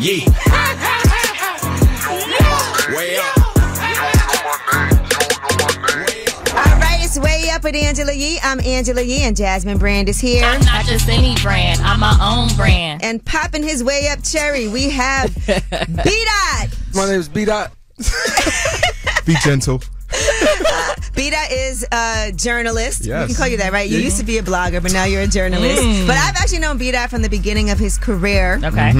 Yeah. Way up. All right, it's Way Up with Angela Yee. I'm Angela Yee, and Jasmine Brand is here. I'm not just any brand. I'm my own brand. And popping his way up cherry, we have B-Dot. My name is B-Dot. Be gentle. B-Dot is a journalist. Yes. We can call you that, right? You used to be a blogger, but now you're a journalist. But I've actually known B-Dot from the beginning of his career. Okay.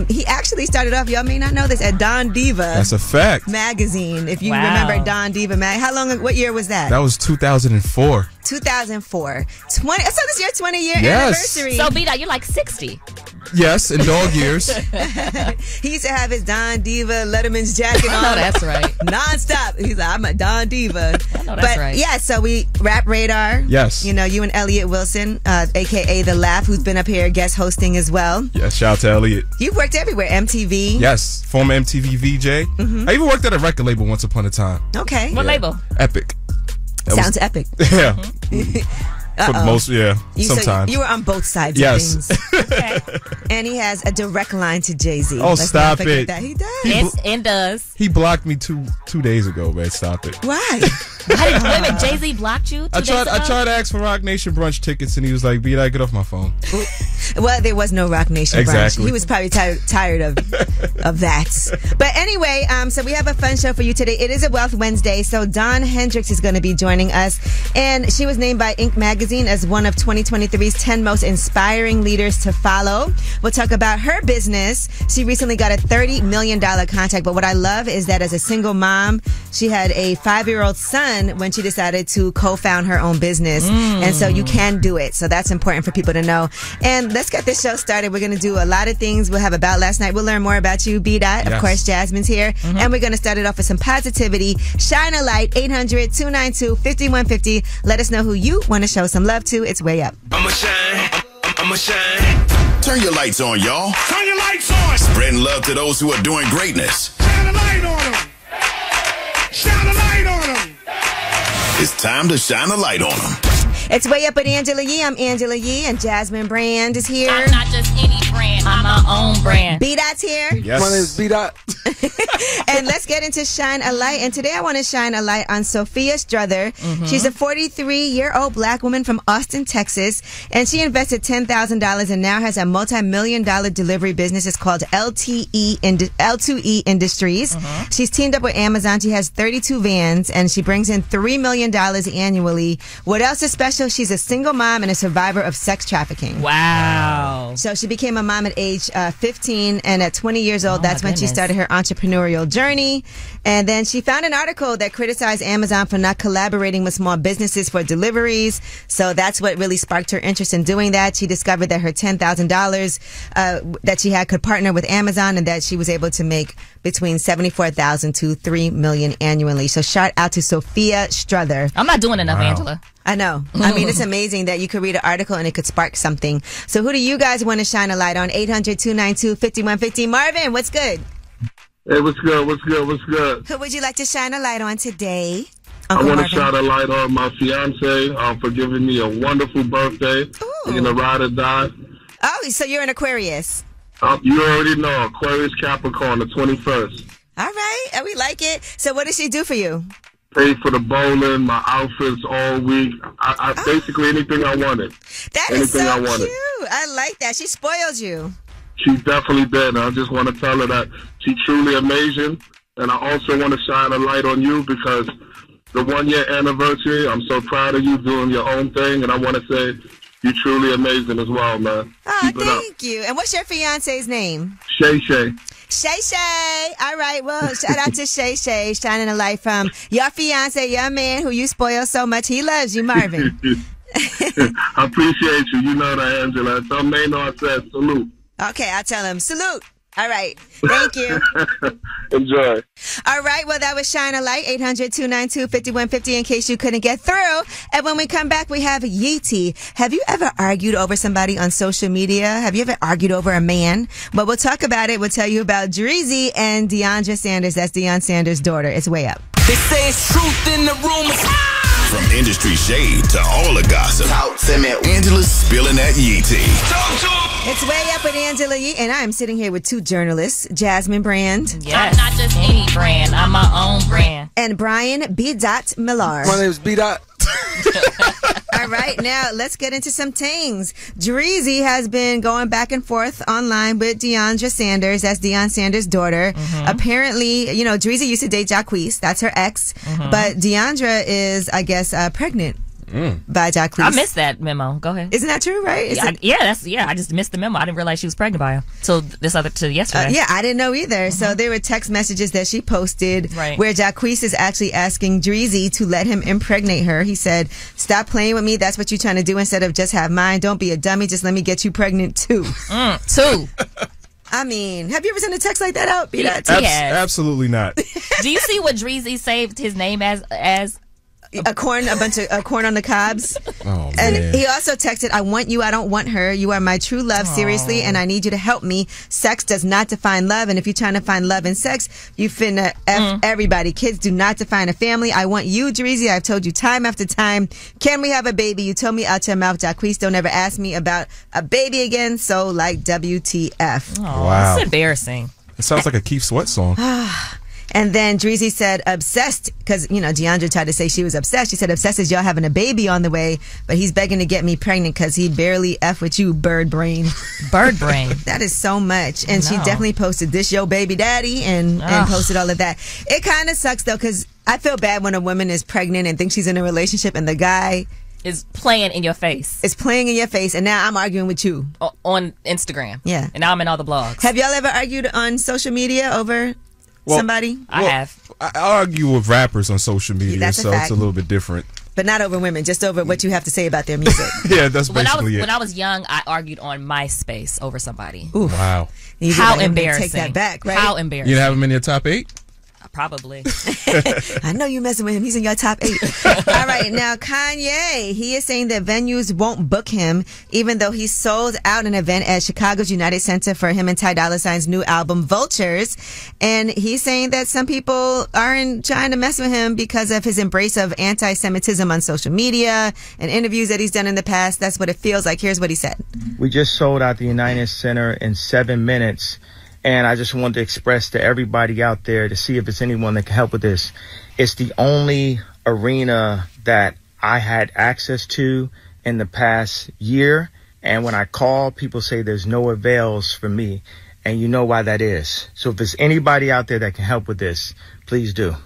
He actually started off, y'all may not know this, at Don Diva. That's a fact. Magazine. If you remember Don Diva mag. How long? What year was that? That was 2004. 2004. So this year, 20-year anniversary. So B-Dot, you're like 60. Yes, in dog years. He used to have his Don Diva Letterman's jacket on. I know that's right. Non-stop. He's like, I'm a Don Diva. I know that's right. Yeah, so we Rap Radar. Yes. You know, you and Elliot Wilson, a.k.a. The Laugh, who's been up here guest hosting as well. Yes, shout out to Elliot. You've worked everywhere. MTV. Yes, former MTV VJ. I even worked at a record label once upon a time. Okay. What label? Epic. Sounds epic. Yeah. For the most, sometimes. So you were on both sides of things. Okay. And he has a direct line to Jay-Z. Oh, stop it. That. He does. It does. He blocked me two days ago, man. Stop it. Why? Wait a minute, Jay-Z blocked you 2 days ago? I tried to ask for Rock Nation brunch tickets, and he was like, "B-Dot, get off my phone." Well, there was no Rock Nation Exactly. brunch. He was probably tired of that. But anyway, so we have a fun show for you today. It is a Wealth Wednesday, so Dawn Hendricks is going to be joining us, and she was named by Inc. magazine as one of 2023's 10 most inspiring leaders to follow. We'll talk about her business. She recently got a $30 million contract, but what I love is that as a single mom, she had a 5-year-old son when she decided to co-found her own business. And so you can do it. So that's important for people to know. And let's get this show started. We're going to do a lot of things. We'll have About Last Night. We'll learn more about you, B-Dot. Of course, Jasmine's here. And we're going to start it off with some positivity. Shine a light, 800-292-5150. Let us know who you want to show some love to. It's Way Up. I'ma shine. I'ma shine. Turn your lights on, y'all. Turn your lights on. Spreading love to those who are doing greatness. Shine a light on them. Shine a light on them. It's time to shine a light on them. It's Way Up with Angela Yee. I'm Angela Yee, and Jasmine Brand is here. I'm not just any brand. I'm my own brand. B-Dot's here. Yes. My name is B-Dot. And let's get into Shine a Light. And today I want to shine a light on Sophia Strother. She's a 43-year-old black woman from Austin, Texas. And she invested $10,000 and now has a multi-million-dollar delivery business. It's called L2E Industries. She's teamed up with Amazon. She has 32 vans and she brings in $3 million annually. What else is special? She's a single mom and a survivor of sex trafficking. Wow. So she became a mom at age 15, and at 20 years old, that's when she started her entrepreneurial journey. And then she found an article that criticized Amazon for not collaborating with small businesses for deliveries. So that's what really sparked her interest in doing that. She discovered that her $10,000 that she had could partner with Amazon, and that she was able to make between $74,000 to $3 million annually. So shout out to Sophia Strother. I'm not doing enough, Angela. I know. I mean, it's amazing that you could read an article and it could spark something. So who do you guys want to shine a light on? 800-292-5150. Marvin, what's good? Hey, what's good? What's good? What's good? Who would you like to shine a light on today? I want to shine a light on my fiance for giving me a wonderful birthday. Being a ride or die. Oh, so you're an Aquarius. You already know, Aquarius Capricorn, the 21st. All right. We like it. So what does she do for you? Pay for the bowling, my outfits all week. I basically anything I wanted. That is so cute. I like that. She spoils you. She definitely did. I just want to tell her that she's truly amazing. And I also want to shine a light on you because the 1-year anniversary, I'm so proud of you doing your own thing. And I want to say you're truly amazing as well, man. Oh, thank you. And what's your fiance's name? Shay Shay. Shay Shay. All right. Well, shout out to Shay Shay, shining a light from your fiance, your man who you spoil so much. He loves you, Marvin. I appreciate you. You know that, Angela. Tell Maynard I said salute. Okay, I'll tell him. Salute. All right. Thank you. Enjoy. All right. Well, that was Shine a Light, 800-292-5150 in case you couldn't get through. And when we come back, we have Yeetie. Have you ever argued over somebody on social media? Have you ever argued over a man? Well, we'll talk about it. We'll tell you about Dreezy and Deandra Sanders. That's Deion Sanders' daughter. It's Way Up. They say it's truth in the rumors. From industry shade to all the gossip, Talk to me. Angela's spilling that Yee tea. Talk to 'em. It's Way Up with Angela Yee, and I'm sitting here with two journalists, Jasmine Brand. Yes. I'm not just any brand. I'm my own brand. And Brian B. Millar. My name is B. All right, now let's get into some things. Dreezy has been going back and forth online with Deandra Sanders. That's Deion Sanders' daughter. Apparently, you know, Dreezy used to date Jacquees. That's her ex. But Deandra is, I guess, pregnant by Jacquees. I missed that memo. Go ahead. Isn't that true, right? I just missed the memo. I didn't realize she was pregnant by him till yesterday. Yeah, I didn't know either. So there were text messages that she posted where Jacquees is actually asking Dreezy to let him impregnate her. He said, "Stop playing with me. That's what you're trying to do instead of just have mine. Don't be a dummy. Just let me get you pregnant too." Two. I mean, have you ever sent a text like that out? Absolutely not. Do you see what Dreezy saved his name as? A bunch of corn on the cobs. Oh, and man. he also texted, "I want you, I don't want her. You are my true love, seriously, and I need you to help me. Sex does not define love, and if you're trying to find love in sex, you finna F everybody. Kids do not define a family. I want you, Dreezy. I've told you time after time. Can we have a baby? You told me out your mouth, Jacquees. Don't ever ask me about a baby again. So, like, WTF. Wow. That's embarrassing. It sounds like a Keith Sweat song. And then Dreezy said, obsessed, because, you know, Deandra tried to say she was obsessed. She said, obsessed is y'all having a baby on the way, but he's begging to get me pregnant because he barely F with you, bird brain. Bird brain. That is so much. And she definitely posted this, yo, baby daddy, and posted all of that. It kind of sucks, though, because I feel bad when a woman is pregnant and thinks she's in a relationship and the guy is playing in your face. It's playing in your face, and now I'm arguing with you. On Instagram. Yeah. And now I'm in all the blogs. Have y'all ever argued on social media over somebody? I have. I argue with rappers on social media, so it's a little bit different. But not over women, just over what you have to say about their music. Yeah, that's basically it. When I was young, I argued on MySpace over somebody. Oof. Wow. How embarrassing. Take that back, right? How embarrassing. You have him in your top 8? Probably. I know you messing with him. He's in your top 8. All right. Now, Kanye, he is saying that venues won't book him, even though he sold out an event at Chicago's United Center for him and Ty Dolla $ign's new album, Vultures. And he's saying that some people aren't trying to mess with him because of his embrace of anti-Semitism on social media and interviews that he's done in the past. That's what it feels like. Here's what he said. We just sold out the United Center in 7 minutes. And I just wanted to express to everybody out there to see if it's anyone that can help with this. It's the only arena that I had access to in the past year. And when I call, people say there's no avails for me. And you know why that is. So if there's anybody out there that can help with this, please do.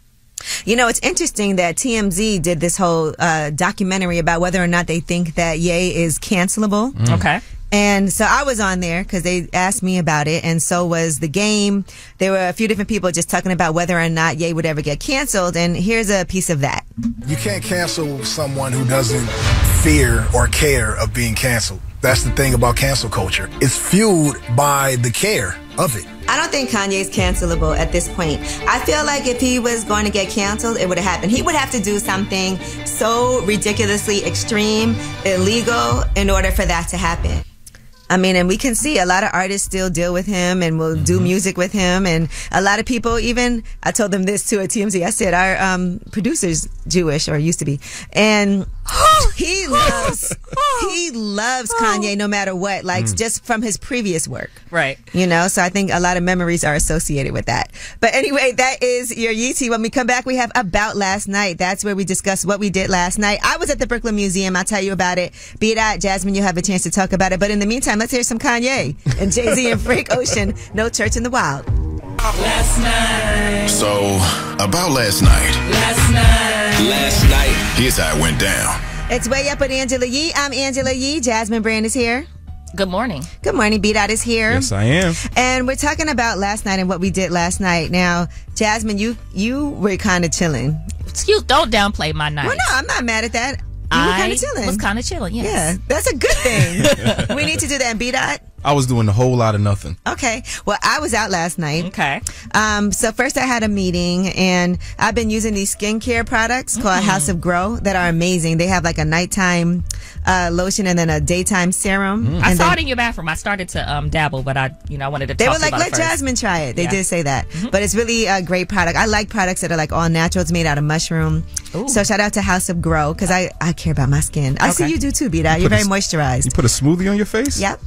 You know, it's interesting that TMZ did this whole documentary about whether or not they think that Ye is cancelable. Okay. And so I was on there because they asked me about it, and so was The Game. There were a few different people just talking about whether or not Ye would ever get canceled, and here's a piece of that. You can't cancel someone who doesn't fear or care of being canceled. That's the thing about cancel culture. It's fueled by the care of it. I don't think Kanye's cancelable at this point. I feel like if he was going to get canceled, it would have happened. He would have to do something so ridiculously extreme, illegal, in order for that to happen. I mean, and we can see a lot of artists still deal with him and will do music with him. And a lot of people, even, I told them this too at TMZ. I said, our producer's Jewish, or used to be. And he loves Kanye no matter what, like just from his previous work. Right. You know, so I think a lot of memories are associated with that. But anyway, that is your Yeetie. When we come back, we have About Last Night. That's where we discuss what we did last night. I was at the Brooklyn Museum. I'll tell you about it. Be that, Jasmine, you'll have a chance to talk about it. But in the meantime, let's hear some Kanye and Jay-Z and Frank Ocean, No Church in the Wild. Last night. So, about last night. Last night. Here's how it went down. It's Way Up with Angela Yee. I'm Angela Yee. Jasmine Brand is here. Good morning. Good morning. B-Dot is here. Yes, I am. And we're talking about last night and what we did last night. Now, Jasmine, you were kind of chilling. Excuse, don't downplay my night. Well, no, I'm not mad at that. You were kind of chilling. I was kind of chilling, yes. Yeah, that's a good thing. We need to do that. B-Dot? I was doing a whole lot of nothing. Okay. Well, I was out last night. Okay. So first I had a meeting, and I've been using these skincare products called House of Grow that are amazing. They have like a nighttime lotion and then a daytime serum. I saw it in your bathroom. I started to dabble, but I wanted to talk They were to you like, about let it first. Jasmine try it. They did say that. But it's really a great product. I like products that are like all natural. It's made out of mushroom. Ooh. So shout out to House of Grow because I care about my skin. I see you do too, B-Dot. You're very moisturized. You put a smoothie on your face? Yep.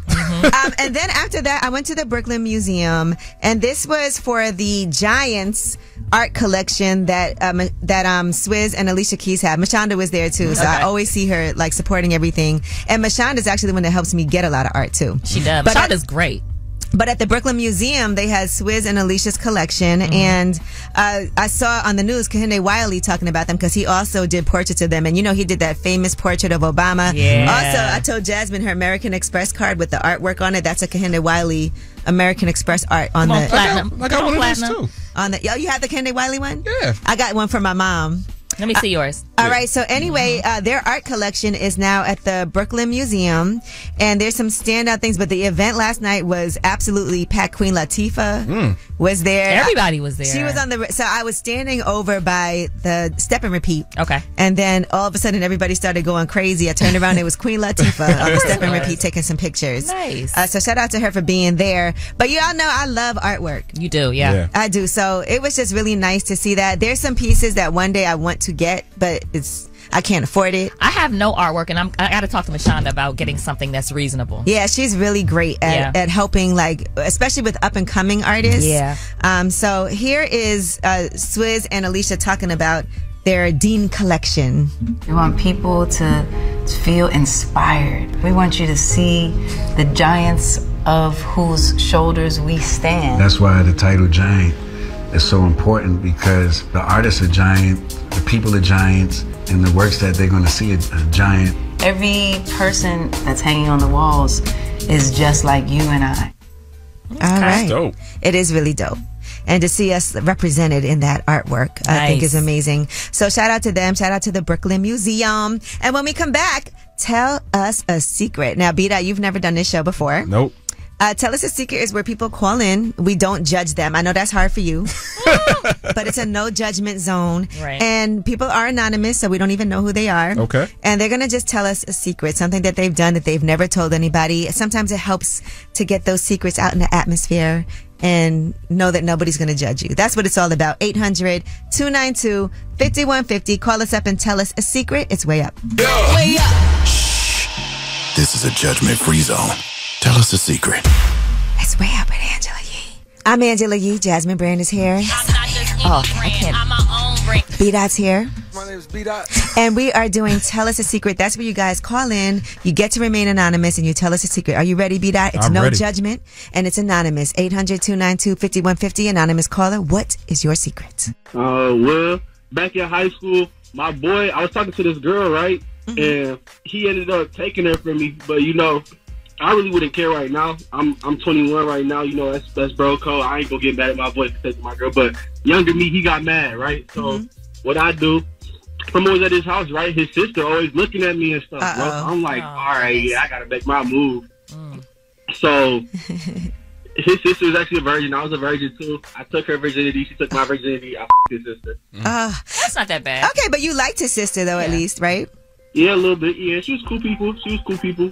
And then after that, I went to the Brooklyn Museum, and this was for the Giants art collection that Swizz and Alicia Keys have. Mashonda was there too, so I always see her like supporting everything. And Mashonda's actually the one that helps me get a lot of art too. She does. Mashonda's great. But at the Brooklyn Museum, they had Swizz and Alicia's collection. And I saw on the news Kehinde Wiley talking about them because he also did portraits of them. And, you know, he did that famous portrait of Obama. Yeah. Also, I told Jasmine her American Express card with the artwork on it. That's a Kehinde Wiley American Express art on the... Platinum. I got one of those too. Oh, you have the Kehinde Wiley one? Yeah. I got one for my mom. Let me see yours. All right. So anyway, their art collection is now at the Brooklyn Museum, and there's some standout things. But the event last night was absolutely packed. Queen Latifah was there. Everybody was there. She was on the. So I was standing over by the step and repeat. Okay. And then all of a sudden, everybody started going crazy. I turned around. It was Queen Latifah on the step and repeat taking some pictures. Nice. So shout out to her for being there. But you all know I love artwork. You do, yeah. I do. So it was just really nice to see that. There's some pieces that one day I want to get, but I can't afford it. I have no artwork, and I got to talk to Mashonda about getting something that's reasonable. Yeah, she's really great at helping, like, especially with up and coming artists. Yeah. So here is Swizz and Alicia talking about their Dean collection. We want people to feel inspired. We want you to see the giants of whose shoulders we stand. That's why the title Giant is so important, because the artists are giant, the people are giants, and the works that they're going to see are giant. Every person that's hanging on the walls is just like you and I. All right. Dope. It is really dope. And to see us represented in that artwork, I think is amazing. So shout out to them. Shout out to the Brooklyn Museum. And when we come back, tell us a secret. Now, Bida, you've never done this show before. Nope. Tell us a secret is where people call in. We don't judge them. I know that's hard for you, but it's a no judgment zone. Right. And people are anonymous, so we don't even know who they are. Okay. And they're going to just tell us a secret, something that they've done that they've never told anybody. Sometimes it helps to get those secrets out in the atmosphere and know that nobody's going to judge you. That's what it's all about. 800-292-5150. Call us up and tell us a secret. It's way up. Way up. Shh. This is a judgment-free zone. Tell us a secret. It's way up with Angela Yee. I'm Angela Yee. Jasmine Brand is here. I'm not just any brand. I'm my own brand. B-Dot's here. My name is B-Dot. And we are doing Tell Us a Secret. That's where you guys call in. You get to remain anonymous and you tell us a secret. Are you ready, B-Dot? It's I'm no ready. judgment and it's anonymous. 800-292-5150. Anonymous caller, what is your secret? Well, back in high school, my boy, I was talking to this girl, right? And he ended up taking her from me. But, you know, I really wouldn't care right now. I'm 21 right now. You know, that's bro code. I ain't gonna get mad at my boy for taking my girl. But younger me, he got mad, right? So what I do, I'm always at his house, right? His sister always looking at me and stuff. Bro. I'm like, all right, yeah, I gotta make my move. So his sister was actually a virgin. I was a virgin too. I took her virginity. She took my virginity. I f***ed his sister. That's not that bad. Okay, but you liked his sister though, at least, right? Yeah, a little bit. Yeah, she was cool people.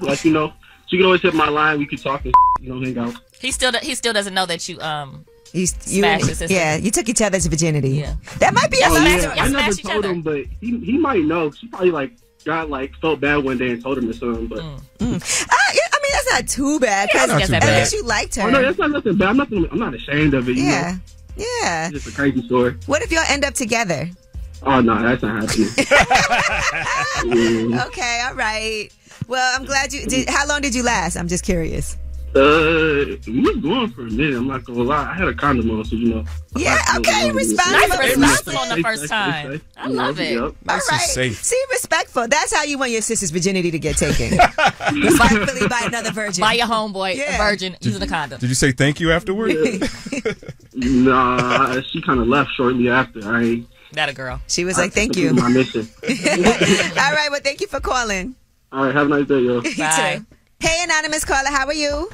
Like, you know, she could always hit my line. We could talk and hang out. He still doesn't know that you You smashed his sister. Yeah, you took each other's virginity. Yeah. That might be a Yeah, I never smash each told other. him, but he might know. She probably felt bad one day and told him or something. But I mean, that's not too bad because Not too at bad. least you liked her. oh no, that's not nothing bad. I'm not ashamed of it. You know? Yeah. It's just a crazy story. What if y'all end up together? Oh no, that's not happening. Okay, all right. Well, I'm glad you did. How long did you last? I'm just curious. We was going for a minute. I'm not gonna lie. I had a condom on, so you know. Yeah, okay, responsible. Nice responsible on the Safe, first safe, time. safe. I love it. Yep. All Nice and right. safe. See, respectful. That's how you want your sister's virginity to get taken. Respectfully by another virgin. By your homeboy, Yeah. a virgin, using a condom. Did you say thank you afterward? Nah, she kind of left shortly after. That a girl. She was like, thank you. My mission. All right, well, thank you for calling. All right, have a nice day, yo. You Bye. too. Hey, anonymous caller, how are you?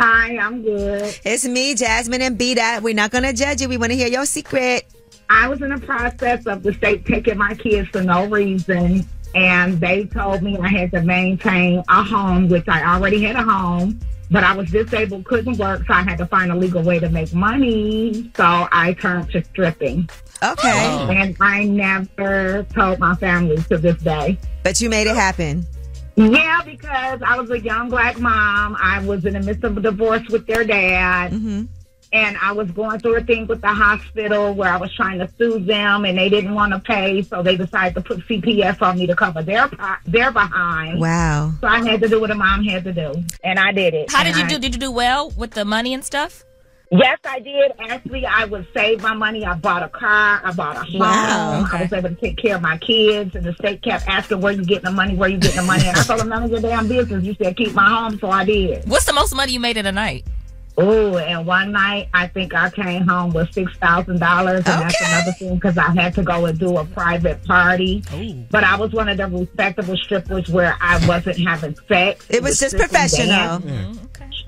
Hi, I'm good. It's me, Jasmine, and B-Dot. We're not going to judge you. We want to hear your secret. I was in the process of the state taking my kids for no reason, and they told me I had to maintain a home, which I already had a home, but I was disabled, couldn't work, so I had to find a legal way to make money, so I turned to stripping. Okay. And I never told my family to this day. But you made it happen. Yeah, because I was a young black mom. I was in the midst of a divorce with their dad. And I was going through a thing with the hospital where I was trying to sue them, and they didn't want to pay, so they decided to put CPS on me to cover their behind. Wow. So I had to do what a mom had to do, and I did it. How did you do? Did you do well with the money and stuff? Yes, I did. Actually, I would save my money. I bought a car. I bought a home. Wow. I was able to take care of my kids, and the state kept asking, where you getting the money, where you getting the money? And I told them, none of your damn business. You said, keep my home, so I did. What's the most money you made in a night? Oh, and one night, I think I came home with $6,000, and that's another thing, because I had to go and do a private party. Ooh. But I was one of the respectable strippers where I wasn't having sex. It was just professional.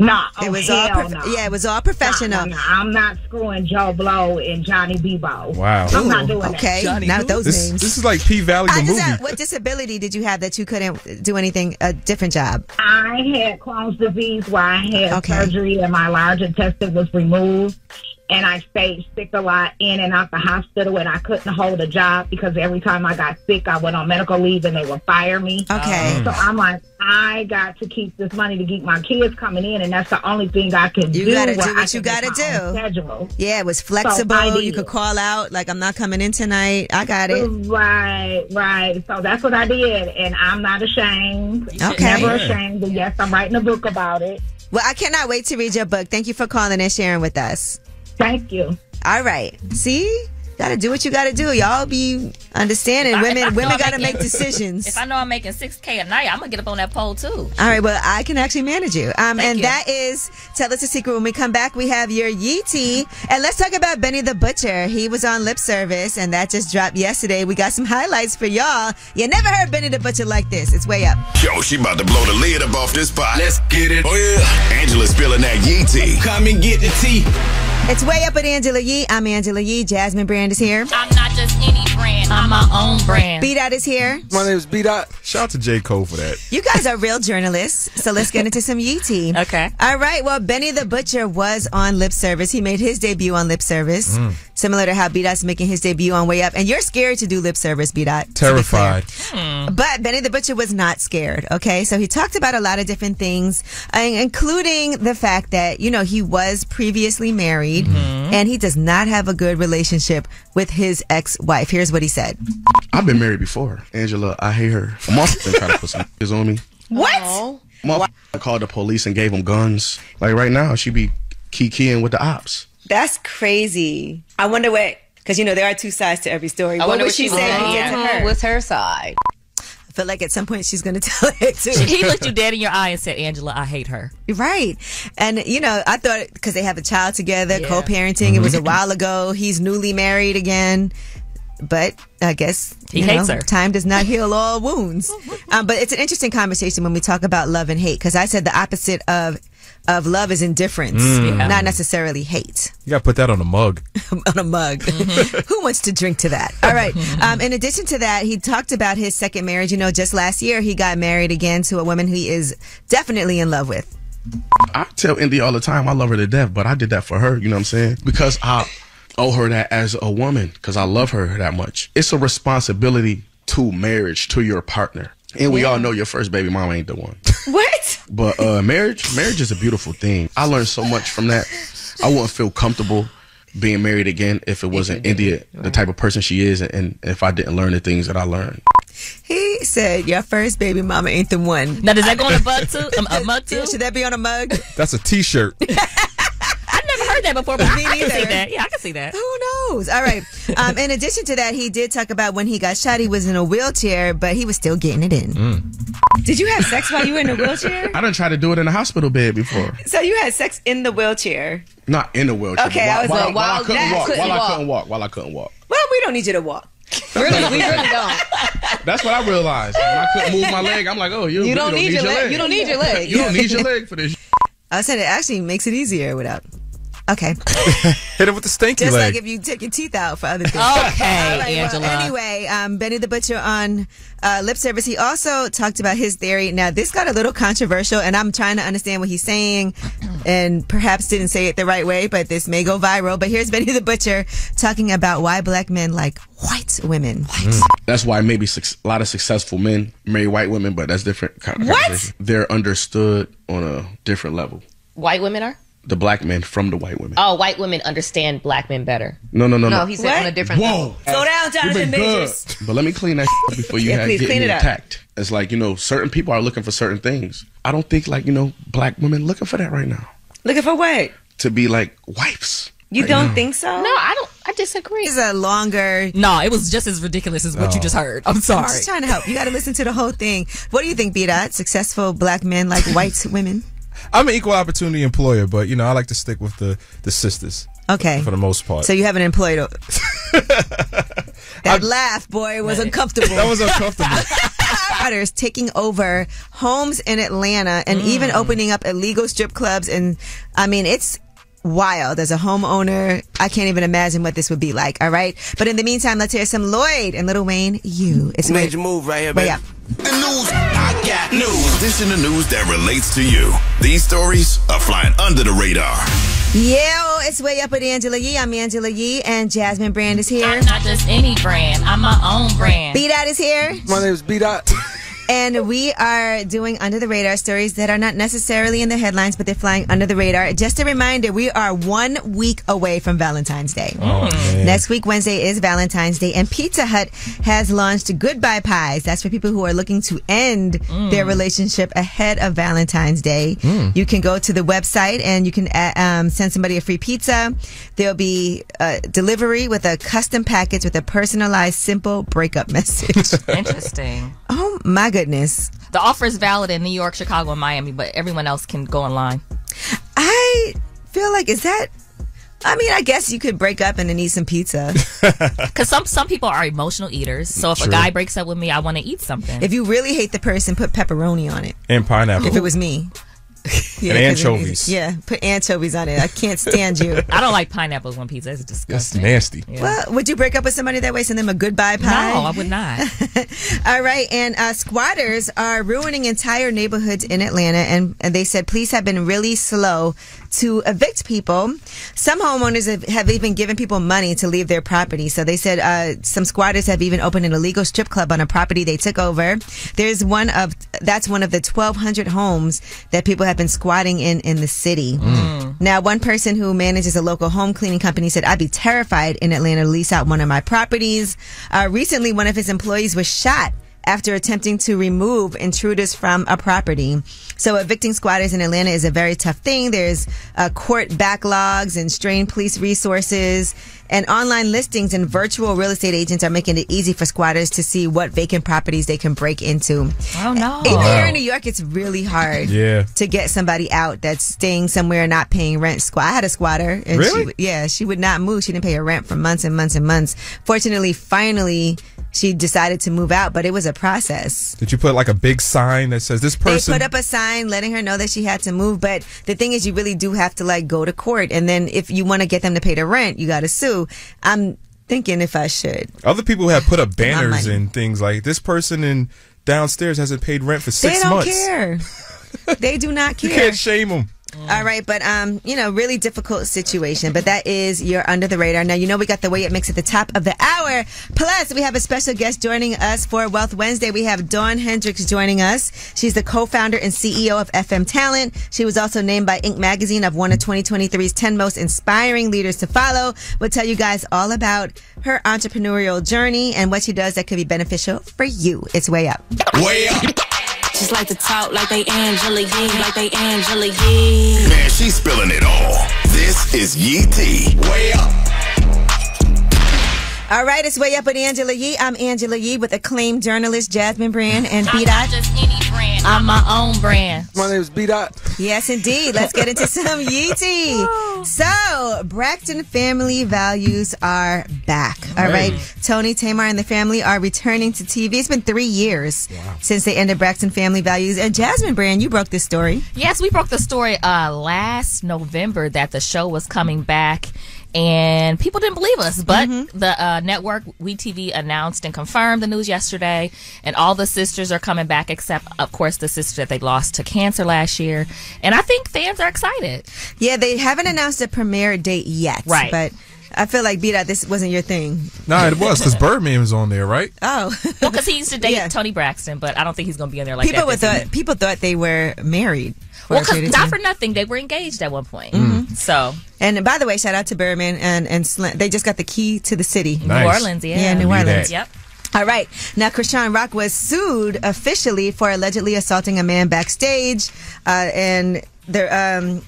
No, it was all it was all professional. No, I'm not screwing Joe Blow and Johnny Bebo. Wow. I'm not doing that. Okay, not those names. This is like P-Valley the movie. What disability did you have that you couldn't do anything, a different job? I had Crohn's disease where I had surgery and my large intestine was removed. And I stayed sick a lot in and out the hospital, and I couldn't hold a job because every time I got sick, I went on medical leave and they would fire me. Okay. So I'm like, I got to keep this money to keep my kids coming in, and that's the only thing I can do. You got to do what you got to do. Schedule. Yeah, it was flexible. So you could call out, like, I'm not coming in tonight. I got it. Right. So that's what I did, and I'm not ashamed. Okay. Never ashamed. And yes, I'm writing a book about it. Well, I cannot wait to read your book. Thank you for calling and sharing with us. Thank you. All right. See? Gotta do what you gotta do. Y'all be understanding. Women gotta make decisions. If I know I'm making $6K a night, I'm gonna get up on that pole too. All right, well, I can actually manage you. And you. That is Tell Us a Secret. When we come back, we have your Yee tea. And let's talk about Benny the Butcher. He was on Lip Service, and that just dropped yesterday. We got some highlights for y'all. You never heard Benny the Butcher like this. It's way up. Yo, she about to blow the lid up off this pot. Let's get it. Oh, yeah. Angela's spilling that Yee tea. Come and get the tea. It's Way Up with Angela Yee. I'm Angela Yee. Jasmine Brand is here. I'm not just any brand. I'm my own brand. B-Dot is here. My name is B-Dot. Shout out to J. Cole for that. You guys are real journalists, so let's get into some Yee tea. Okay. All right. Well, Benny the Butcher was on Lip Service. He made his debut on Lip Service, similar to how B-Dot's making his debut on Way Up. And you're scared to do Lip Service, B-Dot. Terrified. But Benny the Butcher was not scared, okay? So he talked about a lot of different things, including the fact that, you know, he was previously married, and he does not have a good relationship with his ex-wife. Here's what he said. I've been married before. Angela, I hate her. My mom been trying to put some on me. What? My called the police and gave them guns. Like right now, she be keying with the ops. That's crazy. I wonder what, because, you know, there are two sides to every story. I What wonder would what she she say said. he did to her? What's her side? I feel like at some point she's going to tell it too. He looked you dead in your eye and said, Angela, I hate her. Right. And, you know, I thought because they have a child together, co-parenting, it was a while ago. He's newly married again. But I guess he hates her. Time does not heal all wounds. But it's an interesting conversation when we talk about love and hate, because I said the opposite of love is indifference, not necessarily hate. You gotta put that on a mug. On a mug. Who wants to drink to that? All right. In addition to that, he talked about his second marriage. You know, just last year he got married again to a woman he is definitely in love with. I tell Indy all the time I love her to death, but I did that for her, you know what I'm saying? Because I owe her that as a woman, because I love her that much. It's a responsibility to marriage, to your partner. And we all know your first baby mama ain't the one. What? But marriage is a beautiful thing. I learned so much from that. I wouldn't feel comfortable being married again if it wasn't India, the type of person she is, and if I didn't learn the things that I learned. He said, your first baby mama ain't the one. Now, does that go on a mug too? A mug too? Should that be on a mug? That's a t-shirt. I've never heard that before, but I can see that. Yeah, I can see that. Who knows? All right. In addition to that, he did talk about when he got shot, he was in a wheelchair, but he was still getting it in. Did you have sex while you were in a wheelchair? I done tried to do it in a hospital bed before. So you had sex in the wheelchair? Not in the wheelchair. Okay, while I couldn't walk. Well, we don't need you to walk. Really, we really don't. That's what I realized. When I couldn't move my leg, I'm like, oh, you don't need your leg. You don't need your leg. You don't need your leg for this. I said it actually makes it easier without. Okay. Hit him with the stinky Just leg. like if you take your teeth out for other things. Okay, Well, Angela. anyway, Benny the Butcher on Lip Service, he also talked about his theory. Now, this got a little controversial, and I'm trying to understand what he's saying, and perhaps didn't say it the right way, but this may go viral. But here's Benny the Butcher talking about why black men like white women. That's why maybe a lot of successful men marry white women, but that's different conversation. They're understood on a different level. White women are? The black men from the white women. Oh, white women understand black men better. No. No, he said on a different level. Slow down, Jonathan Majors. But let me clean that before you please, get clean me it up. attacked. It's like, certain people are looking for certain things. I don't think black women looking for that right now. Looking for what? To be like wives. You don't think so? No, I don't. I disagree. It's a longer... No, it was just as ridiculous as what you just heard. I'm sorry. I'm just trying to help. You got to listen to the whole thing. What do you think, B-Dot? Successful black men like white women? I'm an equal opportunity employer, but I like to stick with the sisters. Okay. For the most part. So you haven't employed... That laugh, boy, was uncomfortable. That was uncomfortable. Squatters taking over homes in Atlanta and even opening up illegal strip clubs. And I mean, it's wild. As a homeowner, I can't even imagine what this would be like. All right. But in the meantime, let's hear some Lloyd and Lil Wayne. It's major move right here, baby. Yeah. The news. I got news. This in the news that relates to you. These stories are flying under the radar. Yeah, it's Way Up with Angela Yee. I'm Angela Yee, and Jasmine Brand is here. I'm not just any brand. I'm my own brand. B-Dot is here. My name is B-Dot. And we are doing under the radar stories that are not necessarily in the headlines, but they're flying under the radar. Just a reminder, we are 1 week away from Valentine's Day. Next week, Wednesday, is Valentine's Day, and Pizza Hut has launched Goodbye Pies. That's for people who are looking to end their relationship ahead of Valentine's Day. You can go to the website and you can send somebody a free pizza. There'll be delivery with a custom package with a personalized, simple breakup message. Interesting. Oh my goodness. The offer is valid in New York, Chicago, and Miami, but everyone else can go online. I feel like, I guess you could break up and then eat some pizza. Because some people are emotional eaters. So if a guy breaks up with me, I want to eat something. If you really hate the person, put pepperoni on it. And pineapple. If it was me. And anchovies. Yeah, put anchovies on it. I can't stand you. I don't like pineapples on pizza. It's disgusting. That's nasty. Yeah. Well, would you break up with somebody that way? Send them a goodbye pie? No, I would not. All right. And squatters are ruining entire neighborhoods in Atlanta. And they said police have been really slow to evict people. Some homeowners have even given people money to leave their property. So they said some squatters have even opened an illegal strip club on a property they took over. That's one of the 1,200 homes that people have been squatting in the city. Now, one person who manages a local home cleaning company said, I'd be terrified in Atlanta to lease out one of my properties. Recently, one of his employees was shot after attempting to remove intruders from a property. So evicting squatters in Atlanta is a very tough thing. There's court backlogs and strained police resources, and online listings and virtual real estate agents are making it easy for squatters to see what vacant properties they can break into. Oh, no. Even here in New York, it's really hard to get somebody out that's staying somewhere and not paying rent. I had a squatter. And really? she would not move. She didn't pay her rent for months and months and months. Fortunately, finally, she decided to move out, but it was a process. Did you put like a big sign that says this person? They put up a sign letting her know that she had to move, but the thing is, you really do have to go to court, and then if you want to get them to pay the rent, you got to sue. I'm thinking if I should. Other people have put up banners and things like this person in downstairs hasn't paid rent for 6 months. They don't care. They do not care. You can't shame them. All right, but really difficult situation. But that is your Under the Radar. Now, we got the Way It Mix at the top of the hour. Plus, we have a special guest joining us for Wealth Wednesday. We have Dawn Hendricks joining us. She's the co-founder and CEO of FM Talent. She was also named by Inc. magazine of one of 2023's 10 most inspiring leaders to follow. We'll tell you guys all about her entrepreneurial journey and what she does that could be beneficial for you. It's Way Up. Way Up. Just like to talk like they Angela Yee, Man, she's spilling it all. This is Yee T. Way Up. All right, it's Way Up with Angela Yee. I'm Angela Yee with acclaimed journalist Jasmine Brand and B-Dot. Just any brand. brand. I'm my own brand. My name is B-Dot. Yes, indeed. Let's get into some Yeezy. So, Braxton family values are back. All right. Tony, Tamar, and the family are returning to TV. It's been 3 years since they ended Braxton family values. And Jasmine Brand, you broke this story. Yes, we broke the story last November that the show was coming back. And people didn't believe us, but the network, WeTV, announced and confirmed the news yesterday, and all the sisters are coming back except, of course, the sister that they lost to cancer last year. And I think fans are excited. Yeah, they haven't announced a premiere date yet. Right. But I feel like, B-Dot, this wasn't your thing. No, it was, because Birdman was on there, right? Oh. Well, because he used to date Tony Braxton, but I don't think he's going to be on there like that. People thought they were married. Well, because not for nothing, they were engaged at one point. So, and by the way, shout out to Birdman and Slim. They just got the key to the city, New Orleans. Yeah, New Orleans. Yep. All right. Now, Krishan Rock was sued officially for allegedly assaulting a man backstage, and they're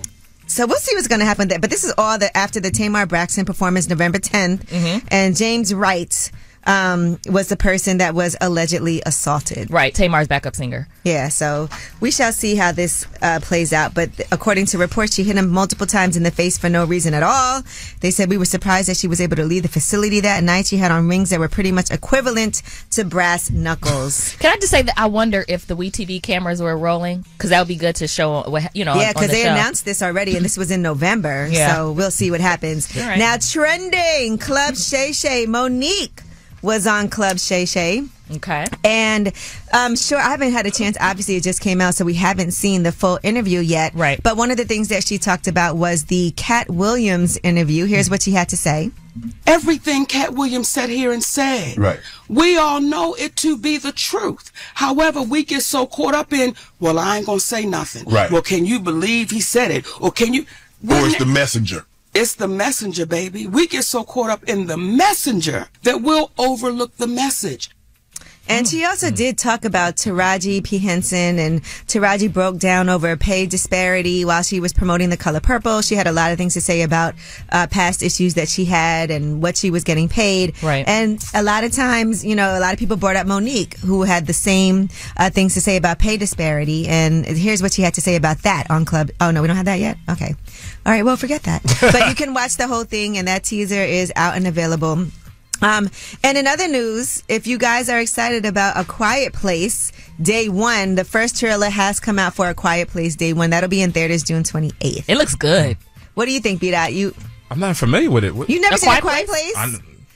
so we'll see what's going to happen there. But this is all after the Tamar Braxton performance, November 10th, and James Wright was the person that was allegedly assaulted. Right, Tamar's backup singer. Yeah, so we shall see how this plays out. But according to reports, she hit him multiple times in the face for no reason at all. They said we were surprised that she was able to leave the facility that night. She had on rings that were pretty much equivalent to brass knuckles. Can I just say that I wonder if the WeTV cameras were rolling? Because that would be good to show, Yeah, because they announced this already, and this was in November. Yeah. So we'll see what happens. Right. Now, trending, Club Shay Shay. Monique was on Club Shay Shay. Okay. And sure, I haven't had a chance. Obviously, it just came out, so we haven't seen the full interview yet. Right. But one of the things that she talked about was the Cat Williams interview. Here's what she had to say. Everything Cat Williams sat here and said, we all know it to be the truth. However, we get so caught up in, well, I ain't gonna say nothing. Right. Well, can you believe he said it? Or can you? Or it's the messenger. It's the messenger, baby. We get so caught up in the messenger that we'll overlook the message. And she also did talk about Taraji P. Henson, and Taraji broke down over pay disparity while she was promoting The Color Purple. She had a lot of things to say about past issues that she had and what she was getting paid. Right. And a lot of times, a lot of people brought up Monique, who had the same things to say about pay disparity. And here's what she had to say about that on Club. Oh, no, we don't have that yet? Okay. All right, well, forget that. But you can watch the whole thing, and that teaser is out and available. And in other news, if you guys are excited about A Quiet Place, Day 1, the first trailer has come out for A Quiet Place Day 1. That'll be in theaters June 28th. It looks good. What do you think, B-Dot? I'm not familiar with it. You never seen A Quiet Place?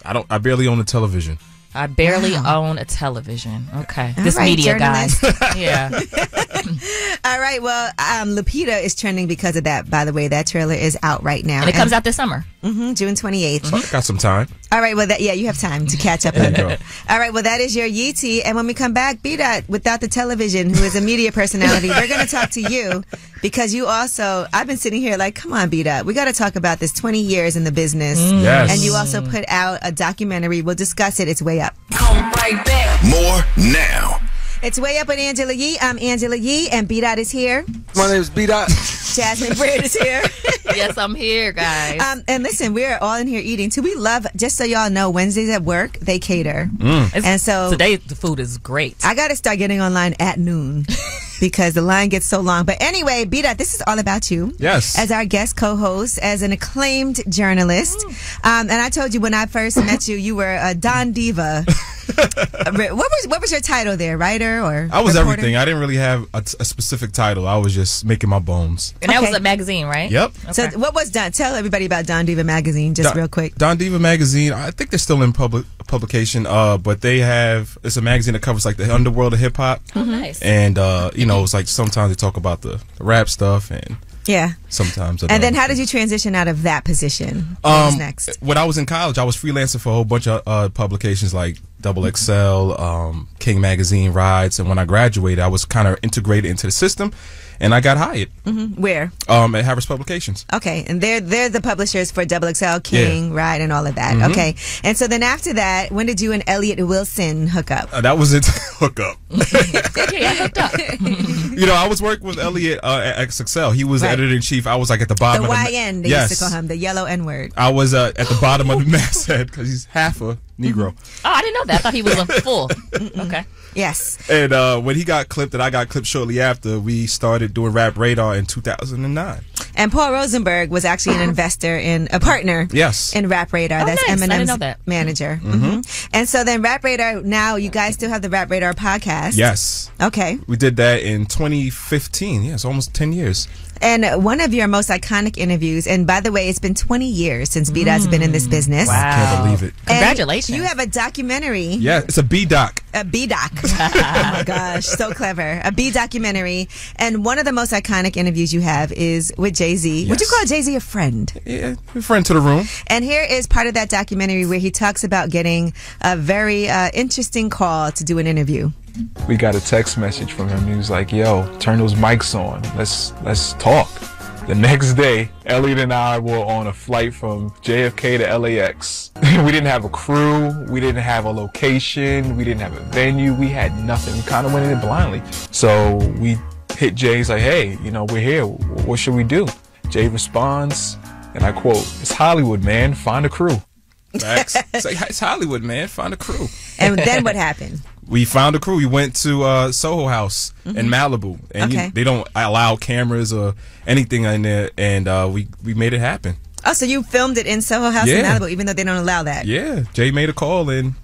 I barely own a television. I barely own a television. Okay. All This right, media journalist. guy. Yeah. All right. Well, Lupita is trending because of that, by the way. That trailer is out right now. And it comes out this summer. June 28th. So I got some time. All right. Well, you have time to catch up. All right. Well, that is your Yeetie. And when we come back, B-Dot, without the television, who is a media personality, we're going to talk to you because you also, I've been sitting here like, come on, B-Dot. We got to talk about this 20 years in the business. Yes. And you also put out a documentary. We'll discuss it. It's Way Up. Come right back. More now. It's Way Up with Angela Yee. I'm Angela Yee, and B-Dot is here. My name is B-Dot. Jasmine Brand is here. Yes, I'm here, guys. And listen, we're all in here eating too. We love, just so y'all know, Wednesdays at work, they cater. And so today the food is great. I got to start getting online at noon because the line gets so long. But anyway, B-Dot, this is all about you. Yes. As our guest co-host, as an acclaimed journalist. And I told you when I first met you, you were a Don Diva. What was your title there? Writer or I was reporter? everything. I didn't really have a specific title. I was just making my bones. And that was a magazine, right? Yep. Okay. So what was Don? Tell everybody about Don Diva magazine, just real quick. Don Diva magazine. I think they're still in publication. But it's a magazine that covers like the underworld of hip hop. Oh, nice. And it's like sometimes they talk about the rap stuff and yeah. Sometimes. And then how did you transition out of that position? What was next? When I was in college, I was freelancing for a whole bunch of publications like Double XL, King Magazine, Rides, and when I graduated, I was kind of integrated into the system, and I got hired. Where? At Harris Publications. Okay, and they're the publishers for Double XL, King, Ride, and all of that. Okay, and so then after that, when did you and Elliot Wilson hook up? That was it. Hook up. Okay, I hooked up. I was working with Elliot at XXL. He was editor in chief. I was like at the bottom. The of YN, they used to call him the yellow N word. I was at the bottom of the masthead because he's half a Negro. Oh, I didn't know that. I thought he was a full. Okay. Yes. And when he got clipped and I got clipped shortly after, we started doing Rap Radar in 2009. And Paul Rosenberg was actually an investor in a partner. Yes. In Rap Radar. That's nice. I didn't Eminem's know that. manager. And so then Rap Radar, now you guys still have the Rap Radar podcast. Yes. Okay. We did that in 2015. Yeah, it's almost 10 years. And one of your most iconic interviews, and by the way, it's been 20 years since B-Dot's been in this business. Wow. I can't believe it. And Congratulations. you have a documentary. Yeah, it's a B-Doc. A B-Doc. Oh my gosh, so clever. A B-documentary. And one of the most iconic interviews you have is with Jay-Z. Yes. Would you call Jay-Z a friend? Yeah, a friend to the room. And here is part of that documentary where he talks about getting a very interesting call to do an interview. We got a text message from him. He was like, yo, turn those mics on. Let's talk. The next day, Elliot and I were on a flight from JFK to LAX. We didn't have a crew. We didn't have a location. We didn't have a venue. We had nothing. We kind of went in blindly. So we hit Jay. He's like, hey, we're here. What should we do? Jay responds, and I quote, it's Hollywood, man. Find a crew. Facts. It's Hollywood, man. Find a crew. And then what happened? We found a crew. We went to Soho House in Malibu, and they don't allow cameras or anything in there, and we made it happen. Oh, so you filmed it in Soho House in Malibu, even though they don't allow that? Yeah, Jay made a call, and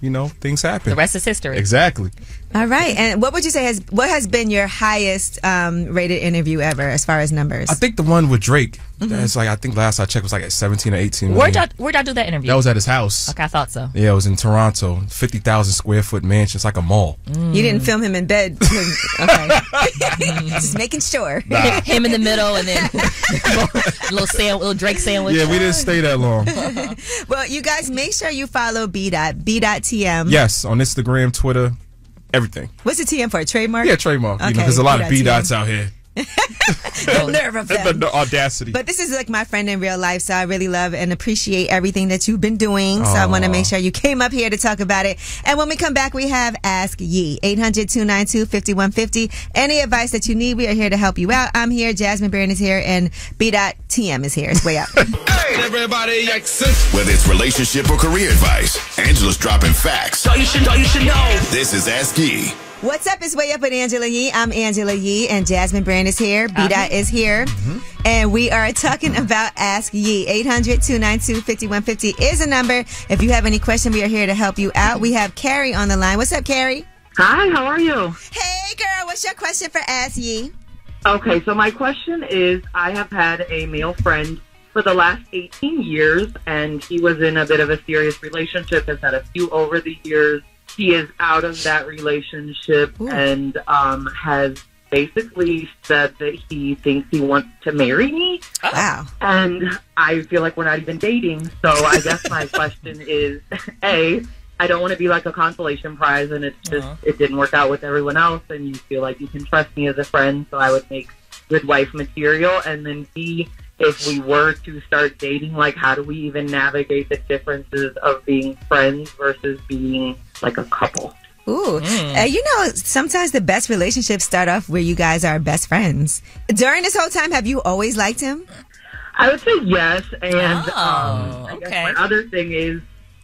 things happen. The rest is history. Exactly. All right, and what would you say has been your highest rated interview ever as far as numbers? I think the one with Drake. That's I think last I checked was like at 17 or 18 million. Where'd y'all do that interview? That was at his house. Okay, I thought so. Yeah, it was in Toronto. 50,000 square foot mansion. It's like a mall. You didn't film him in bed. Okay. Just making sure. Nah. Him in the middle and then little Drake sandwich. Yeah, we didn't stay that long. Well, you guys make sure you follow B.TM. Yes, on Instagram, Twitter, everything. What's the TM for? A trademark? Yeah, trademark. Okay, there's a lot of B.TM. B-Dots out here. The nerve of them. The audacity. But this is like my friend in real life, so I really love and appreciate everything that you've been doing. So I want to make sure you came up here to talk about it. And when we come back, we have Ask Ye, 800-292-5150. Any advice that you need, we are here to help you out. I'm here, Jasmine Barrios is here, and B.TM is here. It's way up. Everybody exits. Whether it's relationship or career advice, Angela's dropping facts. All you should know. This is Ask Ye. What's up? It's Way Up with Angela Yee. I'm Angela Yee, and Jasmine Brand is here. B-Dot is here. And we are talking about Ask Ye. 800-292-5150 is a number. If you have any question, we are here to help you out. We have Carrie on the line. What's up, Carrie? Hi, how are you? Hey, girl. What's your question for Ask Ye? Okay, so my question is, I have had a male friend for the last 18 years, and he was in a bit of a serious relationship, has had a few over the years. He is out of that relationship and has basically said that he thinks he wants to marry me. Wow. And I feel like we're not even dating. So I guess my question is, A, I don't want to be like a consolation prize and it's just, it didn't work out with everyone else and you feel like you can trust me as a friend, so I would make good wife material. And then B, if we were to start dating, like how do we even navigate the differences of being friends versus being like a couple? Ooh. Sometimes the best relationships start off where you guys are best friends. During this whole time, have you always liked him? I would say yes. And I guess my other thing is,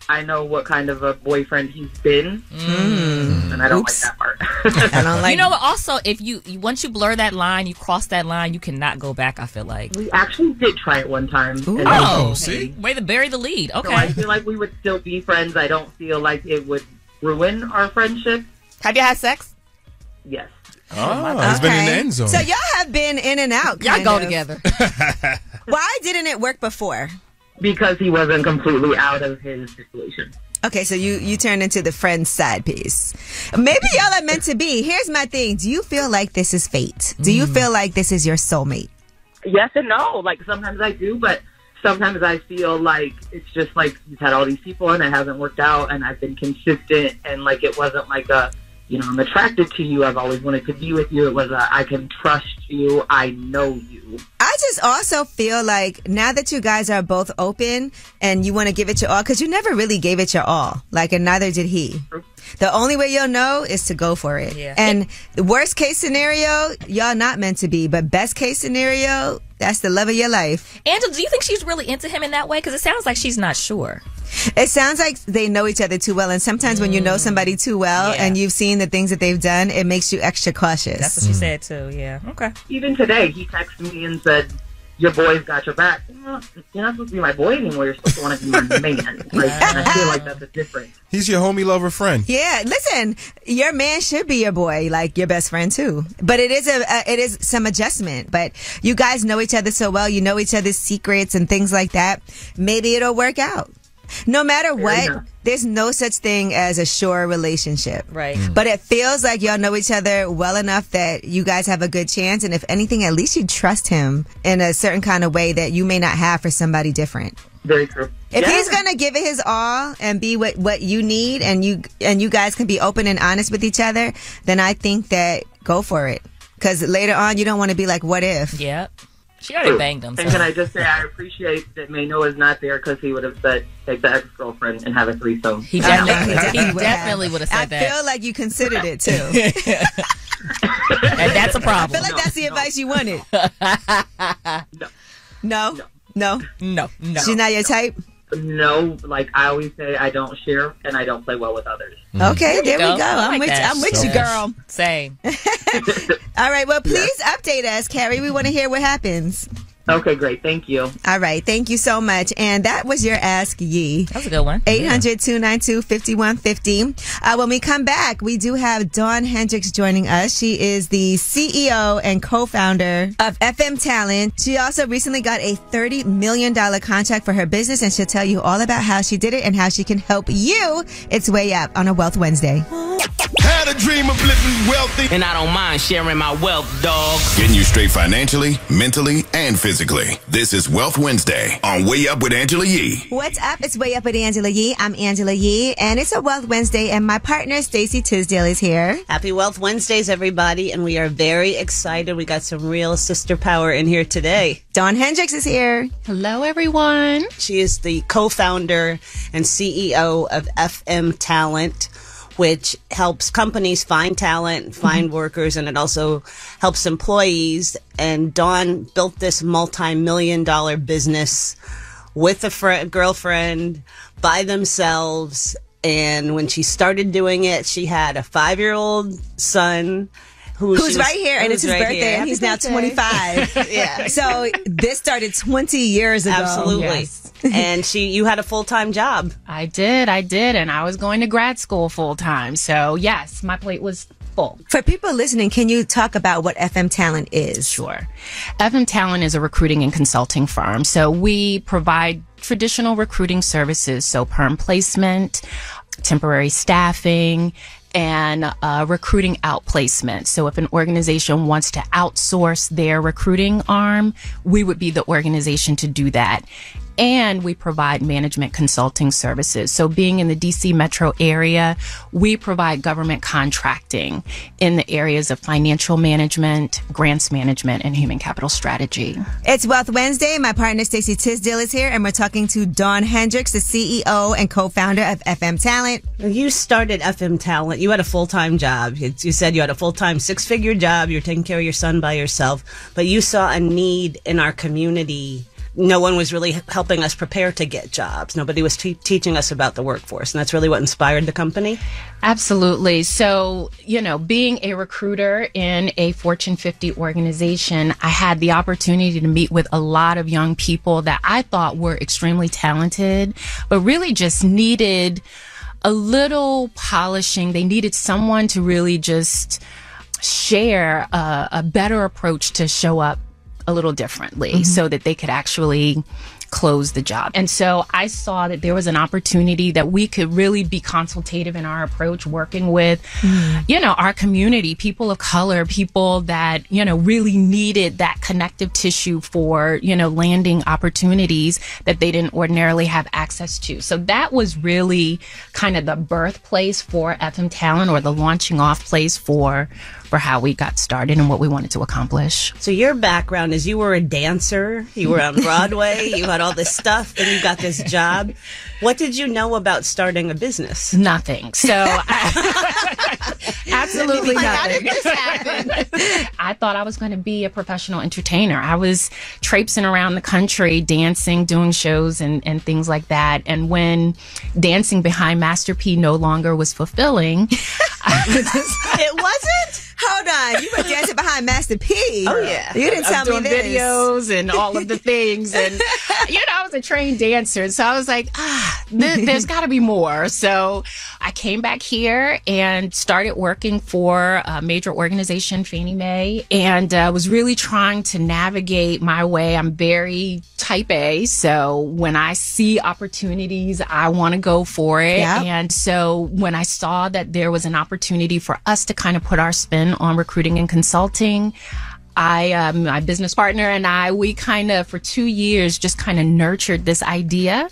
I know what kind of a boyfriend he's been, and I don't like that part. I don't like. Also, if once you blur that line, you cross that line, you cannot go back. I feel like we actually did try it one time. See, way to bury the lead. Okay, so I feel like we would still be friends. I don't feel like it would ruin our friendship. Have you had sex? Yes. He's been in the end zone. So y'all have been in and out. Y'all go together. Why didn't it work before? Because he wasn't completely out of his situation. Okay, so you turned into the friend side piece. Maybe y'all are meant to be. Here's my thing. Do you feel like this is fate? Do you feel like this is your soulmate? Yes and no. Like, sometimes I do, but sometimes I feel like it's just like he's had all these people and it hasn't worked out and I've been consistent and like it wasn't like I'm attracted to you. I've always wanted to be with you. It was I can trust you. I know you. I just also feel like now that you guys are both open and you want to give it your all, because you never really gave it your all, and neither did he. The only way you'll know is to go for it. Yeah. And the worst case scenario, y'all not meant to be. But best case scenario, that's the love of your life. Angela, do you think she's really into him in that way? Because it sounds like she's not sure. It sounds like they know each other too well. And sometimes when you know somebody too well and you've seen the things that they've done, it makes you extra cautious. That's what she said too, yeah. Okay. Even today, he texted me and said, your boy's got your back. You're not supposed to be my boy anymore. You're supposed to want to be my man. Like, and I feel like that's a difference. He's your homie, lover, friend. Yeah, listen, your man should be your boy, like your best friend too. But it is some adjustment. But you guys know each other so well. You know each other's secrets and things like that. Maybe it'll work out. No matter what, there's no such thing as a sure relationship. Right. But it feels like y'all know each other well enough that you guys have a good chance. And if anything, at least you trust him in a certain kind of way that you may not have for somebody different. Very true. If he's gonna give it his all and be what you need, and you guys can be open and honest with each other, then I think that go for it. Because later on, you don't want to be like, what if? Yep. She already banged him. And can I just say, I appreciate that Mano is not there because he would have said, take the ex-girlfriend and have a threesome. He definitely would have said that. I feel like you considered it too. And that's a problem. I feel like that's the advice you wanted. No. She's not your type? No, like I always say, I don't share and I don't play well with others. Okay, there we go. I'm with you, girl. Same. All right, well, please update us, Carrie. We want to hear what happens. Okay, great. Thank you. All right. Thank you so much. And that was your Ask Yee. That was a good one. 800-292-5150. When we come back, we do have Dawn Hendricks joining us. She is the CEO and co-founder of FM Talent. She also recently got a $30 million contract for her business, and she'll tell you all about how she did it and how she can help you. It's Way Up on a Wealth Wednesday. Had a dream of living wealthy, and I don't mind sharing my wealth, dog. Getting you straight financially, mentally, and physically. This is Wealth Wednesday on Way Up with Angela Yee. What's up? It's Way Up with Angela Yee. I'm Angela Yee, and it's a Wealth Wednesday, and my partner, Stacey Tisdale, is here. Happy Wealth Wednesdays, everybody, and we are very excited. We got some real sister power in here today. Dawn Hendricks is here. Hello, everyone. She is the co-founder and CEO of FM Talent, which helps companies find talent, find workers, and it also helps employees. And Dawn built this multi-million-dollar business with a girlfriend by themselves. And when she started doing it, she had a 5-year-old son who's right here, and it's his birthday, and he's now 25. Yeah. So this started 20 years ago. Absolutely. Yes. And you had a full-time job. I did, and I was going to grad school full-time. So yes, my plate was full. For people listening, can you talk about what FM Talent is? Sure. FM Talent is a recruiting and consulting firm. So we provide traditional recruiting services, so perm placement, temporary staffing, and recruiting outplacement. So if an organization wants to outsource their recruiting arm, we would be the organization to do that. And we provide management consulting services. So being in the DC metro area, we provide government contracting in the areas of financial management, grants management, and human capital strategy. It's Wealth Wednesday. My partner, Stacey Tisdale, is here, and we're talking to Dawn Hendricks, the CEO and co-founder of FM Talent. You started FM Talent. You had a full-time job. You said you had a full-time 6-figure job. You're taking care of your son by yourself. But you saw a need in our community. No one was really helping us prepare to get jobs. Nobody was teaching us about the workforce. And that's really what inspired the company? Absolutely. So, being a recruiter in a Fortune 50 organization, I had the opportunity to meet with a lot of young people that I thought were extremely talented, but really just needed a little polishing. They needed someone to really just share a better approach to show up a little differently so that they could actually close the job. And so I saw that there was an opportunity that we could really be consultative in our approach, working with, our community, people of color, people that, really needed that connective tissue for, landing opportunities that they didn't ordinarily have access to. So that was really kind of the birthplace for FM Talent, or the launching off place for for how we got started and what we wanted to accomplish. So your background is you were a dancer, you were on Broadway, you had all this stuff, then you got this job. What did you know about starting a business? Nothing. So absolutely nothing. How did this happen? I thought I was going to be a professional entertainer. I was traipsing around the country, dancing, doing shows and things like that. And when dancing behind Master P no longer was fulfilling, it wasn't? Hold on, you were dancing behind Master P. Oh yeah, you didn't tell me doing this. videos and all of the things, and I was a trained dancer, so I was like, there's got to be more. So I came back here and started working for a major organization, Fannie Mae, and was really trying to navigate my way. I'm very type A, so when I see opportunities, I want to go for it. Yep. And so when I saw that there was an opportunity for us to kind of put our spin on recruiting and consulting, my business partner and we kind of for 2 years just kind of nurtured this idea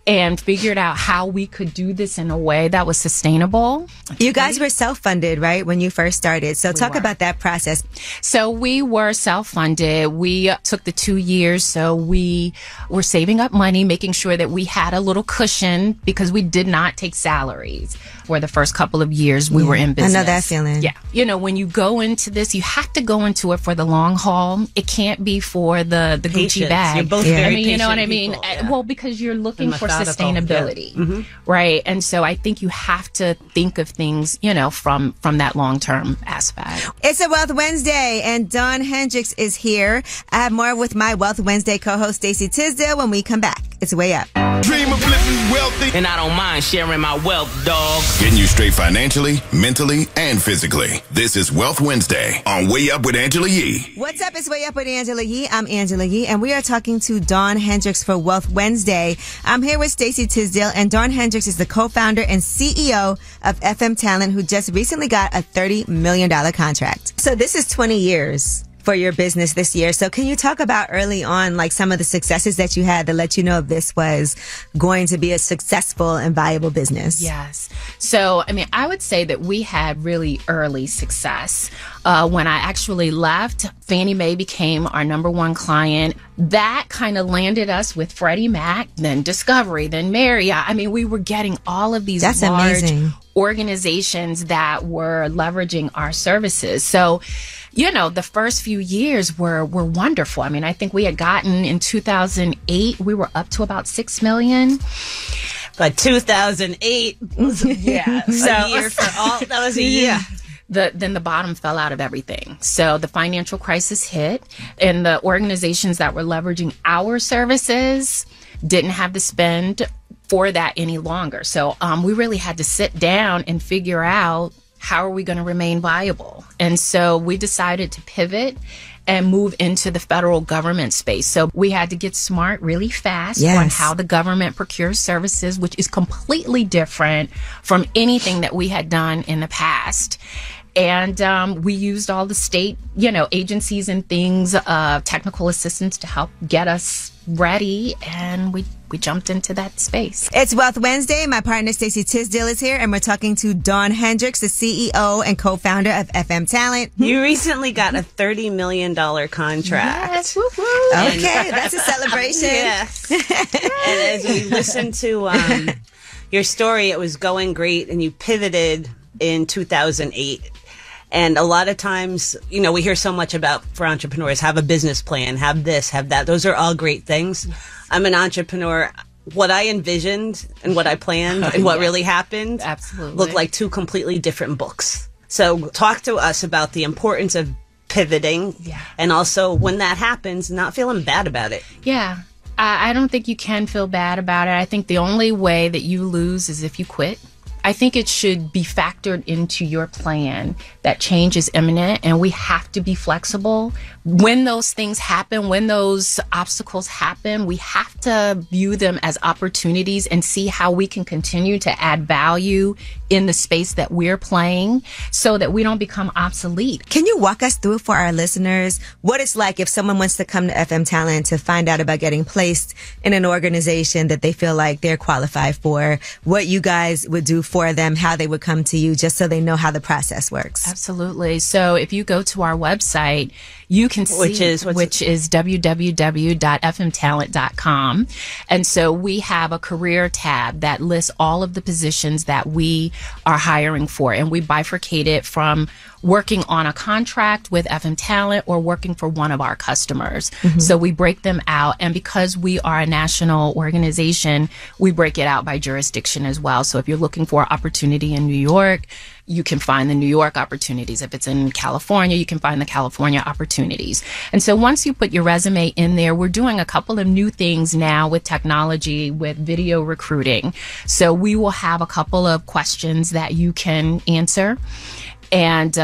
and figured out how we could do this in a way that was sustainable. You guys were self-funded, right, when you first started. So talk about that process. So we were self-funded. We took the 2 years. So we were saving up money, making sure that we had a little cushion because we did not take salaries for the first couple of years we were in business. I know that feeling. Yeah. When you go into this, you have to go into it for the long haul. It can't be for the Gucci bag. You're both very you know what I mean? people, yeah. Well, because you're looking for sustainability, yeah. right? And so I think you have to think of things, from that long-term aspect. It's a Wealth Wednesday, and Dawn Hendricks is here. I have more with my Wealth Wednesday co-host Stacey Tisdale when we come back. It's Way Up. Dream of living wealthy, and I don't mind sharing my wealth, dog. Getting you straight financially, mentally, and physically. This is Wealth Wednesday on Way Up with Angela Yee. What's up? It's Way Up with Angela Yee. I'm Angela Yee, and we are talking to Dawn Hendricks for Wealth Wednesday. I'm here with Stacey Tisdale, and Dawn Hendricks is the co-founder and CEO of FM Talent, who just recently got a $30 million contract. So this is 20 years for your business this year. So can you talk about early on, like some of the successes that you had to let you know this was going to be a successful and viable business? Yes. So, I would say that we had really early success. When I actually left, Fannie Mae became our number one client. That kind of landed us with Freddie Mac, then Discovery, then Marriott. we were getting all of these large organizations that were leveraging our services. So, the first few years were wonderful. I think we had gotten in 2008, we were up to about 6 million. But 2008 was a year for all. That was a year. Then the bottom fell out of everything. So the financial crisis hit, and the organizations that were leveraging our services didn't have the spend for that any longer. So we really had to sit down and figure out, how are we going to remain viable? And so we decided to pivot and move into the federal government space. So we had to get smart really fast on how the government procures services, which is completely different from anything that we had done in the past. And we used all the state, agencies and things, technical assistance to help get us ready, and we jumped into that space. It's Wealth Wednesday. My partner Stacey Tisdale is here, and we're talking to Dawn Hendricks, the CEO and co-founder of FM Talent. You recently got a $30 million contract. Yes, woo-woo. Okay, that's a celebration. Yes. And as we listened to your story, it was going great, and you pivoted in 2008. And a lot of times, we hear so much about for entrepreneurs, have a business plan, have this, have that. Those are all great things. I'm an entrepreneur. What I envisioned and what I planned and what really happened look like two completely different books. So talk to us about the importance of pivoting and also when that happens, not feeling bad about it. Yeah. I don't think you can feel bad about it. I think the only way that you lose is if you quit. I think it should be factored into your plan that change is imminent, and we have to be flexible, when those things happen, when those obstacles happen, we have to view them as opportunities and see how we can continue to add value in the space that we're playing so that we don't become obsolete. Can you walk us through for our listeners what it's like if someone wants to come to FM Talent to find out about getting placed in an organization that they feel like they're qualified for, what you guys would do for them, how they would come to you, just so they know how the process works? Absolutely. So if you go to our website, you can see, which is www.fmtalent.com. And so we have a career tab that lists all of the positions that we are hiring for. And we bifurcate it from working on a contract with FM Talent or working for one of our customers. Mm-hmm. So we break them out. And because we are a national organization, we break it out by jurisdiction as well. So if you're looking for opportunity in New York, you can find the New York opportunities. If it's in California, you can find the California opportunities. And so once you put your resume in there, we're doing a couple of new things now with technology, with video recruiting. So we will have a couple of questions that you can answer and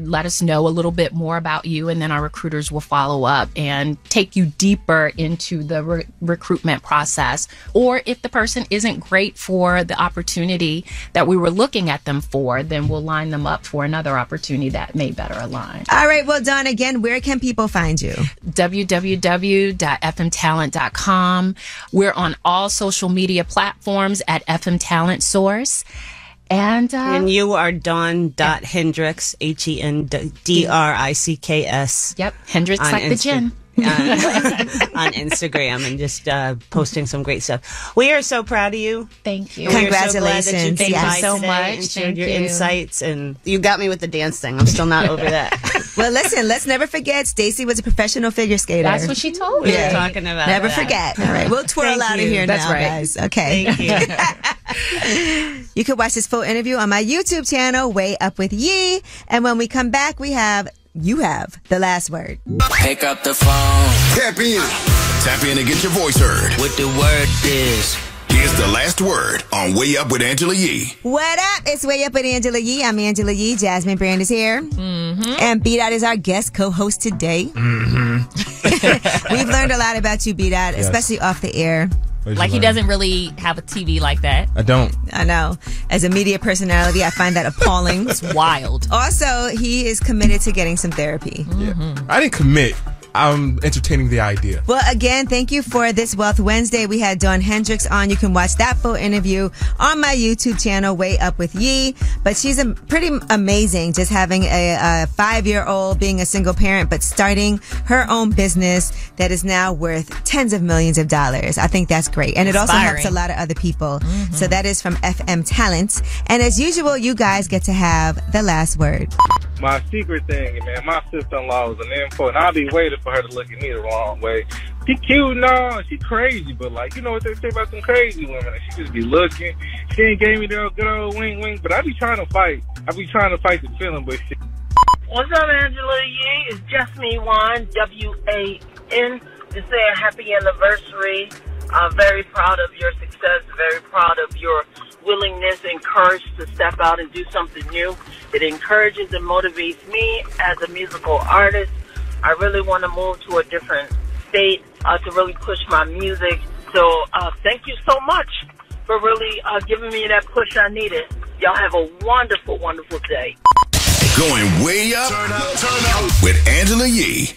let us know a little bit more about you, and then our recruiters will follow up and take you deeper into the recruitment process. Or if the person isn't great for the opportunity that we were looking at them for, then we'll line them up for another opportunity that may better align. All right, well done. Again, where can people find you? www.fmtalent.com. We're on all social media platforms at FM Talent Source. And you are Dawn.Hendricks, HENDRICKS. Yep, Hendricks like the gin. On Instagram, and just posting some great stuff. We are so proud of you. Thank you. Congratulations. So glad that you Thank you so much. And shared your insights, and you got me with the dance thing. I'm still not over that. Well, listen, let's never forget Stacy was a professional figure skater. That's what she told me. We were talking about Never that. forget. All right, we'll twirl out of here now, guys. Okay. Thank you. You can watch this full interview on my YouTube channel, Way Up With Yee. And when we come back, you have the last word. Pick up the phone. Tap in. Tap in and get your voice heard. What the word is. Here's the last word on Way Up with Angela Yee. What up? It's Way Up with Angela Yee. I'm Angela Yee. Jasmine Brand is here. Mm-hmm. And B-Dot is our guest co-host today. Mm-hmm. We've learned a lot about you, B-Dot, especially off the air. Like he doesn't really have a TV like that. I don't. I know. As a media personality, I find that appalling. It's wild. Also, he is committed to getting some therapy. Mm-hmm. I didn't commit. I'm entertaining the idea. Well, again, thank you for this Wealth Wednesday. We had Dawn Hendricks on. You can watch that full interview on my YouTube channel, Way Up With Yee. But she's pretty amazing, just having a 5-year-old, being a single parent, but starting her own business that is now worth tens of millions of dollars. I think that's great. And it also helps a lot of other people. Mm-hmm. So that is from FM Talent. And as usual, you guys get to have the last word. My secret thing, man, my sister-in-law was an info, and I'll be waiting for her to look at me the wrong way. She cute, no, she crazy, but like, you know what they say about some crazy women, and she just be looking. She ain't gave me the good old wing, but I be trying to fight. I be trying to fight the feeling, but shit. What's up, Angela Yee? It's just me, Juan, W-A-N, to say a happy anniversary. I'm very proud of your success, very proud of your willingness and courage to step out and do something new. It encourages and motivates me as a musical artist. I really want to move to a different state to really push my music. So thank you so much for really giving me that push I needed. Y'all have a wonderful, wonderful day. Going way up, turn up with Angela Yee.